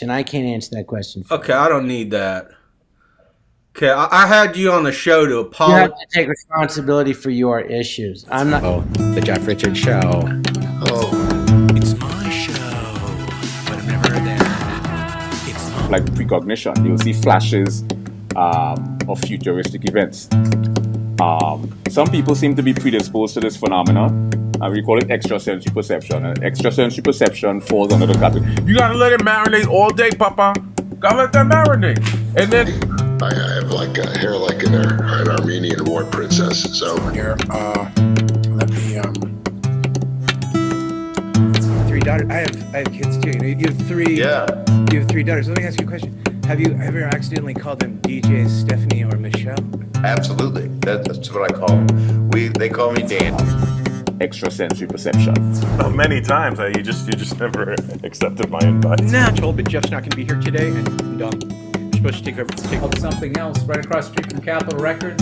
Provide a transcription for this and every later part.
And I can't answer that question. Okay, I don't need that. Okay, I had you on the show to You apologize. have to take responsibility for your issues. I'm not. Oh, the Jeff Richards show. Oh, it's my show, but I'm never there. It's my like precognition. You'll see flashes of futuristic events. Some people seem to be predisposed to this phenomenon. We call it extrasensory perception. And extrasensory perception falls under the category. You gotta let it marinate all day, Papa. Gotta let that marinate. And then I have like hair like an Armenian war princess. So here, let me 3 daughters. I have kids too. You have 3. yeah, You have 3 daughters. Let me ask you a question. Have you ever accidentally called them DJs Stephanie or Michelle? Absolutely. That's what I call them. They call me Dan. extrasensory perception. Many times. You just never accepted my invite. Nah, told, but Jeff's not going to be here today, and you're supposed to take over. Something else right across the street from Capitol Records.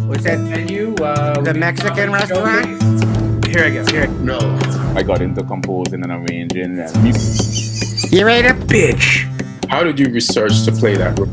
What's that Venue. The Mexican restaurant? Here I go. Here. no. I got into composing and arranging and music. You ain't a bitch. how did you research to play that role?